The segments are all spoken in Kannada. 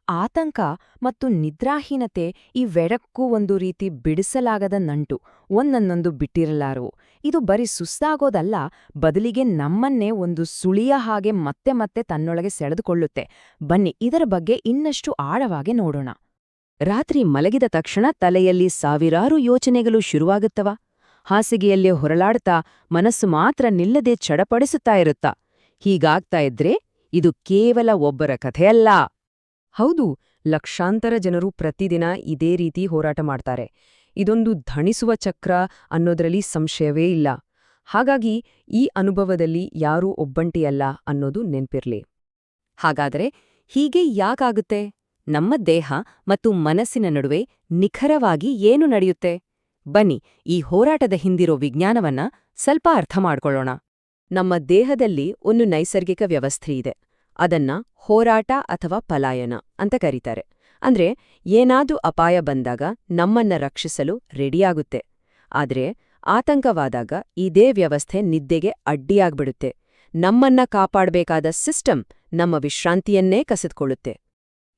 ಆತಂಕ ಮತ್ತು ನಿದ್ರಾಹೀನತೆ ಇವೆರಡಕ್ಕೂ ಒಂದು ರೀತಿ ಬಿಡಿಸಲಾಗದ ನಂಟು, ಒಂದನ್ನೊಂದು ಬಿಟ್ಟಿರಲಾರವು. ಇದು ಬರೀ ಸುಸ್ತಾಗೋದಲ್ಲ, ಬದಲಿಗೆ ನಮ್ಮನ್ನೇ ಒಂದು ಸುಳಿಯ ಹಾಗೆ ಮತ್ತೆ ಮತ್ತೆ ತನ್ನೊಳಗೆ ಸೆಳೆದುಕೊಳ್ಳುತ್ತೆ. ಬನ್ನಿ ಇದರ ಬಗ್ಗೆ ಇನ್ನಷ್ಟು ಆಳವಾಗಿ ನೋಡೋಣ. ರಾತ್ರಿ ಮಲಗಿದ ತಕ್ಷಣ ತಲೆಯಲ್ಲಿ ಸಾವಿರಾರು ಯೋಚನೆಗಳು ಶುರುವಾಗುತ್ತವ. ಹಾಸಿಗೆಯಲ್ಲೇ ಹೊರಳಾಡ್ತಾ ಮನಸ್ಸು ಮಾತ್ರ ನಿಲ್ಲದೆ ಚಡಪಡಿಸುತ್ತಾ ಇರುತ್ತಾ. ಹೀಗಾಗ್ತಾ ಇದ್ರೆ ಇದು ಕೇವಲ ಒಬ್ಬರ ಕಥೆಯಲ್ಲ. ಹೌದು, ಲಕ್ಷಾಂತರ ಜನರು ಪ್ರತಿದಿನ ಇದೇ ರೀತಿ ಹೋರಾಟ ಮಾಡ್ತಾರೆ. ಇದೊಂದು ಧಣಿಸುವ ಚಕ್ರ ಅನ್ನೋದ್ರಲ್ಲಿ ಸಂಶಯವೇ ಇಲ್ಲ. ಹಾಗಾಗಿ ಈ ಅನುಭವದಲ್ಲಿ ಯಾರೂ ಒಬ್ಬಂಟಿಯಲ್ಲ ಅನ್ನೋದು ನೆನ್ಪಿರ್ಲಿ. ಹಾಗಾದರೆ ಹೀಗೆ ಯಾಕಾಗುತ್ತೆ? ನಮ್ಮ ದೇಹ ಮತ್ತು ಮನಸ್ಸಿನ ನಡುವೆ ನಿಖರವಾಗಿ ಏನು ನಡೆಯುತ್ತೆ? ಬನ್ನಿ ಈ ಹೋರಾಟದ ಹಿಂದಿರೋ ವಿಜ್ಞಾನವನ್ನ ಸ್ವಲ್ಪ ಅರ್ಥ ಮಾಡ್ಕೊಳ್ಳೋಣ. ನಮ್ಮ ದೇಹದಲ್ಲಿ ಒಂದು ನೈಸರ್ಗಿಕ ವ್ಯವಸ್ಥೆಯಿದೆ. ಅದನ್ನ ಹೋರಾಟ ಅಥವಾ ಪಲಾಯನ ಅಂತ ಕರೀತಾರೆ. ಅಂದ್ರೆ ಏನಾದ್ರೂ ಅಪಾಯ ಬಂದಾಗ ನಮ್ಮನ್ನ ರಕ್ಷಿಸಲು ರೆಡಿಯಾಗುತ್ತೆ. ಆದ್ರೆ ಆತಂಕವಾದಾಗ ಇದೇ ವ್ಯವಸ್ಥೆ ನಿದ್ದೆಗೆ ಅಡ್ಡಿಯಾಗ್ಬಿಡುತ್ತೆ. ನಮ್ಮನ್ನ ಕಾಪಾಡಬೇಕಾದ ಸಿಸ್ಟಮ್ ನಮ್ಮ ವಿಶ್ರಾಂತಿಯನ್ನೇ ಕಸಿದುಕೊಳ್ಳುತ್ತೆ.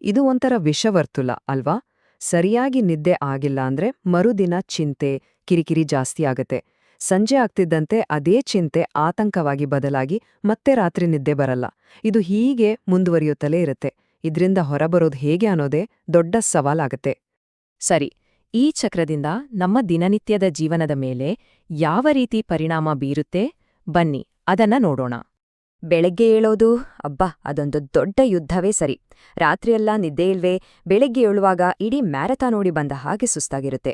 ಇದು ಒಂಥರ ವಿಷವರ್ತುಲ ಅಲ್ವಾ? ಸರಿಯಾಗಿ ನಿದ್ದೆ ಆಗಿಲ್ಲ ಅಂದ್ರೆ ಮರುದಿನ ಚಿಂತೆ, ಕಿರಿಕಿರಿ ಜಾಸ್ತಿ ಆಗತ್ತೆ. ಸಂಜೆ ಆಗ್ತಿದ್ದಂತೆ ಅದೇ ಚಿಂತೆ ಆತಂಕವಾಗಿ ಬದಲಾಗಿ ಮತ್ತೆ ರಾತ್ರಿ ನಿದ್ದೆ ಬರಲ್ಲ. ಇದು ಹೀಗೆ ಮುಂದುವರಿಯುತ್ತಲೇ ಇರುತ್ತೆ. ಇದ್ರಿಂದ ಹೊರಬರೋದು ಹೇಗೆ ಅನ್ನೋದೇ ದೊಡ್ಡ ಸವಾಲಾಗತ್ತೆ. ಸರಿ, ಈ ಚಕ್ರದಿಂದ ನಮ್ಮ ದಿನನಿತ್ಯದ ಜೀವನದ ಮೇಲೆ ಯಾವ ರೀತಿ ಪರಿಣಾಮ ಬೀರುತ್ತೆ? ಬನ್ನಿ ಅದನ್ನ ನೋಡೋಣ. ಬೆಳಗ್ಗೆ ಏಳೋದು, ಅಬ್ಬಾ ಅದೊಂದು ದೊಡ್ಡ ಯುದ್ಧವೇ ಸರಿ. ರಾತ್ರಿಯೆಲ್ಲ ನಿದ್ದೆ ಇಲ್ವೇ ಬೆಳಗ್ಗೆ ಏಳುವಾಗ ಇಡೀ ಮ್ಯಾರಥಾನ್ ಓಡಿ ಬಂದ ಹಾಗೆ ಸುಸ್ತಾಗಿರುತ್ತೆ.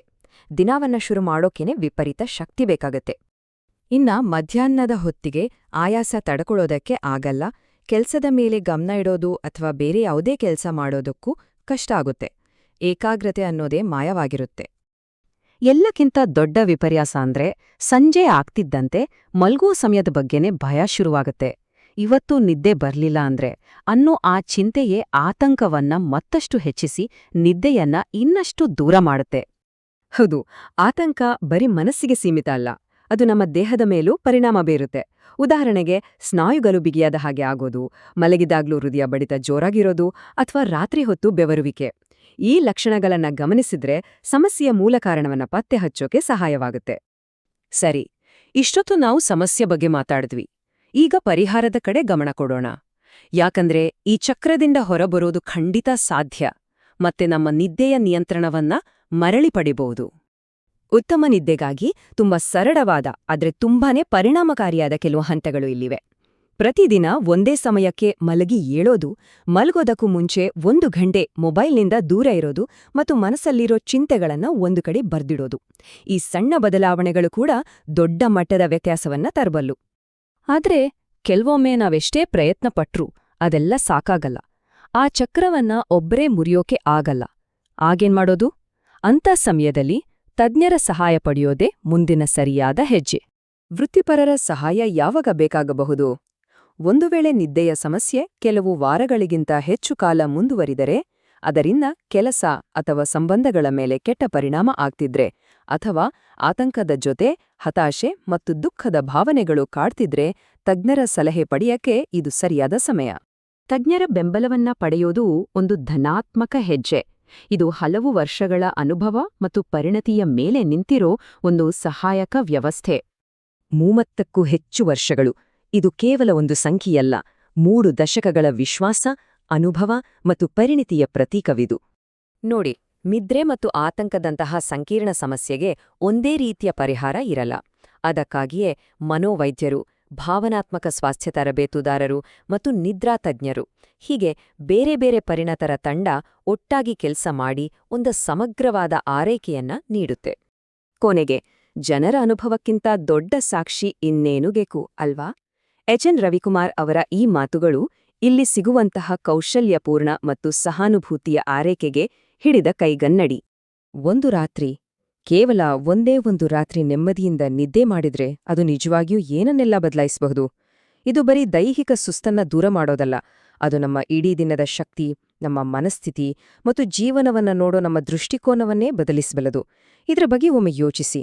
ದಿನವನ್ನ ಶುರು ಮಾಡೋಕೇನೆ ವಿಪರೀತ ಶಕ್ತಿ ಬೇಕಾಗತ್ತೆ. ಇನ್ನ ಮಧ್ಯಾಹ್ನದ ಹೊತ್ತಿಗೆ ಆಯಾಸ ತಡ್ಕೊಳ್ಳೋದಕ್ಕೆ ಆಗಲ್ಲ. ಕೆಲ್ಸದ ಮೇಲೆ ಗಮನ ಇಡೋದು ಅಥವಾ ಬೇರೆ ಯಾವುದೇ ಕೆಲಸ ಮಾಡೋದಕ್ಕೂ ಕಷ್ಟ ಆಗುತ್ತೆ. ಏಕಾಗ್ರತೆ ಅನ್ನೋದೇ ಮಾಯವಾಗಿರುತ್ತೆ. ಎಲ್ಲಕ್ಕಿಂತ ದೊಡ್ಡ ವಿಪರ್ಯಾಸ ಅಂದ್ರೆ ಸಂಜೆ ಆಗ್ತಿದ್ದಂತೆ ಮಲ್ಗೋ ಸಮಯದ ಬಗ್ಗೆನೇ ಭಯ ಶುರುವಾಗತ್ತೆ. ಇವತ್ತು ನಿದ್ದೆ ಬರ್ಲಿಲ್ಲ ಅಂದ್ರೆ ಅನ್ನೋ ಆ ಚಿಂತೆಯೇ ಆತಂಕವನ್ನ ಮತ್ತಷ್ಟು ಹೆಚ್ಚಿಸಿ ನಿದ್ದೆಯನ್ನ ಇನ್ನಷ್ಟು ದೂರ ಮಾಡುತ್ತೆ. ಹೌದು, ಆತಂಕ ಬರೀ ಮನಸ್ಸಿಗೆ ಸೀಮಿತ ಅಲ್ಲ, ಅದು ನಮ್ಮ ದೇಹದ ಮೇಲೂ ಪರಿಣಾಮ ಬೀರುತ್ತೆ. ಉದಾಹರಣೆಗೆ ಸ್ನಾಯುಗಳು ಬಿಗಿಯಾದ ಹಾಗೆ ಆಗೋದು, ಮಲಗಿದಾಗ್ಲೂ ಹೃದಯ ಬಡಿತ ಜೋರಾಗಿರೋದು ಅಥವಾ ರಾತ್ರಿ ಹೊತ್ತು ಬೆವರುವಿಕೆ. ಈ ಲಕ್ಷಣಗಳನ್ನ ಗಮನಿಸಿದ್ರೆ ಸಮಸ್ಯೆಯ ಮೂಲ ಕಾರಣವನ್ನ ಪತ್ತೆ ಹಚ್ಚೋಕೆ ಸಹಾಯವಾಗುತ್ತೆ. ಸರಿ, ಇಷ್ಟೊತ್ತು ನಾವು ಸಮಸ್ಯೆ ಬಗ್ಗೆ ಮಾತಾಡಿದ್ವಿ. ಈಗ ಪರಿಹಾರದ ಕಡೆ ಗಮನ ಕೊಡೋಣ. ಯಾಕಂದ್ರೆ ಈ ಚಕ್ರದಿಂದ ಹೊರಬರೋದು ಖಂಡಿತ ಸಾಧ್ಯ, ಮತ್ತೆ ನಮ್ಮ ನಿದ್ದೆಯ ನಿಯಂತ್ರಣವನ್ನ ಮರಳಿ ಪಡಿಬಹುದು. ಉತ್ತಮ ನಿದ್ದೆಗಾಗಿ ತುಂಬಾ ಸರಳವಾದ ಆದ್ರೆ ತುಂಬಾನೇ ಪರಿಣಾಮಕಾರಿಯಾದ ಕೆಲವು ಹಂತಗಳು ಇಲ್ಲಿವೆ. ಪ್ರತಿದಿನ ಒಂದೇ ಸಮಯಕ್ಕೆ ಮಲಗಿ ಏಳೋದು, ಮಲಗೋದಕ್ಕೂ ಮುಂಚೆ 1 ಗಂಟೆ ಮೊಬೈಲ್ನಿಂದ ದೂರ ಇರೋದು ಮತ್ತು ಮನಸ್ಸಲ್ಲಿರೋ ಚಿಂತೆಗಳನ್ನ ಒಂದು ಕಡೆ ಬರ್ದಿಡೋದು. ಈ ಸಣ್ಣ ಬದಲಾವಣೆಗಳು ಕೂಡ ದೊಡ್ಡ ಮಟ್ಟದ ವ್ಯತ್ಯಾಸವನ್ನ ತರಬಲ್ಲು. ಆದ್ರೆ ಕೆಲವೊಮ್ಮೆ ನಾವೆಷ್ಟೇ ಪ್ರಯತ್ನ ಪಟ್ರೂ ಅದೆಲ್ಲ ಸಾಕಾಗಲ್ಲ. ಆ ಚಕ್ರವನ್ನ ಒಬ್ಬರೇ ಮುರಿಯೋಕೆ ಆಗಲ್ಲ. ಆಗೇನ್ ಮಾಡೋದು? ಅಂಥ ಸಮಯದಲ್ಲಿ ತಜ್ಞರ ಸಹಾಯ ಪಡೆಯೋದೇ ಮುಂದಿನ ಸರಿಯಾದ ಹೆಜ್ಜೆ. ವೃತ್ತಿಪರರ ಸಹಾಯ ಯಾವಾಗ ಬೇಕಾಗಬಹುದು? ಒಂದು ವೇಳೆ ನಿದ್ದೆಯ ಸಮಸ್ಯೆ ಕೆಲವು ವಾರಗಳಿಗಿಂತ ಹೆಚ್ಚು ಕಾಲ ಮುಂದುವರಿದರೆ, ಅದರಿಂದ ಕೆಲಸ ಅಥವಾ ಸಂಬಂಧಗಳ ಮೇಲೆ ಕೆಟ್ಟ ಪರಿಣಾಮ ಆಗ್ತಿದ್ರೆ, ಅಥವಾ ಆತಂಕದ ಜೊತೆ ಹತಾಶೆ ಮತ್ತು ದುಃಖದ ಭಾವನೆಗಳು ಕಾಡ್ತಿದ್ರೆ ತಜ್ಞರ ಸಲಹೆ ಪಡೆಯಕ್ಕೆ ಇದು ಸರಿಯಾದ ಸಮಯ. ತಜ್ಞರ ಬೆಂಬಲವನ್ನ ಪಡೆಯೋದು ಒಂದು ಧನಾತ್ಮಕ ಹೆಜ್ಜೆ. ಇದು ಹಲವು ವರ್ಷಗಳ ಅನುಭವ ಮತ್ತು ಪರಿಣತಿಯ ಮೇಲೆ ನಿಂತಿರೋ ಒಂದು ಸಹಾಯಕ ವ್ಯವಸ್ಥೆ. 30ಕ್ಕೂ ಹೆಚ್ಚು ವರ್ಷಗಳು. ಇದು ಕೇವಲ ಒಂದು ಸಂಖ್ಯೆಯಲ್ಲ, 3 ದಶಕಗಳ ವಿಶ್ವಾಸ, ಅನುಭವ ಮತ್ತು ಪರಿಣಿತಿಯ ಪ್ರತೀಕವಿದು. ನೋಡಿ, ನಿದ್ರೆ ಮತ್ತು ಆತಂಕದಂತಹ ಸಂಕೀರ್ಣ ಸಮಸ್ಯೆಗೆ ಒಂದೇ ರೀತಿಯ ಪರಿಹಾರ ಇರಲ್ಲ. ಅದಕ್ಕಾಗಿಯೇ ಮನೋವೈದ್ಯರು, ಭಾವನಾತ್ಮಕ ಸ್ವಾಸ್ಥ್ಯ ತರಬೇತುದಾರರು ಮತ್ತು ನಿದ್ರಾ ತಜ್ಞರು ಹೀಗೆ ಬೇರೆ ಬೇರೆ ಪರಿಣತರ ತಂಡ ಒಟ್ಟಾಗಿ ಕೆಲಸ ಮಾಡಿ ಒಂದು ಸಮಗ್ರವಾದ ಆರೈಕೆಯನ್ನ ನೀಡುತ್ತೆ. ಕೊನೆಗೆ ಜನರ ಅನುಭವಕ್ಕಿಂತ ದೊಡ್ಡ ಸಾಕ್ಷಿ ಇನ್ನೇನು ಬೇಕು ಅಲ್ವಾ? ಎಚ್.ಎನ್. ರವಿಕುಮಾರ್ ಅವರ ಈ ಮಾತುಗಳು ಇಲ್ಲಿ ಸಿಗುವಂತಹ ಕೌಶಲ್ಯಪೂರ್ಣ ಮತ್ತು ಸಹಾನುಭೂತಿಯ ಆರೈಕೆಗೆ ಹಿಡಿದ ಕೈಗನ್ನಡಿ. ಒಂದು ರಾತ್ರಿ, ಕೇವಲ ಒಂದೇ ಒಂದು ರಾತ್ರಿ ನೆಮ್ಮದಿಯಿಂದ ನಿದ್ದೆ ಮಾಡಿದ್ರೆ ಅದು ನಿಜವಾಗಿಯೂ ಏನನ್ನೆಲ್ಲ ಬದಲಾಯಿಸಬಹುದು. ಇದು ಬರೀ ದೈಹಿಕ ಸುಸ್ತನ್ನ ದೂರ ಮಾಡೋದಲ್ಲ, ಅದು ನಮ್ಮ ಇಡೀ ದಿನದ ಶಕ್ತಿ, ನಮ್ಮ ಮನಸ್ಥಿತಿ ಮತ್ತು ಜೀವನವನ್ನ ನೋಡೋ ನಮ್ಮ ದೃಷ್ಟಿಕೋನವನ್ನೇ ಬದಲಿಸಬಲ್ಲದು. ಇದರ ಬಗ್ಗೆ ಒಮ್ಮೆ ಯೋಚಿಸಿ.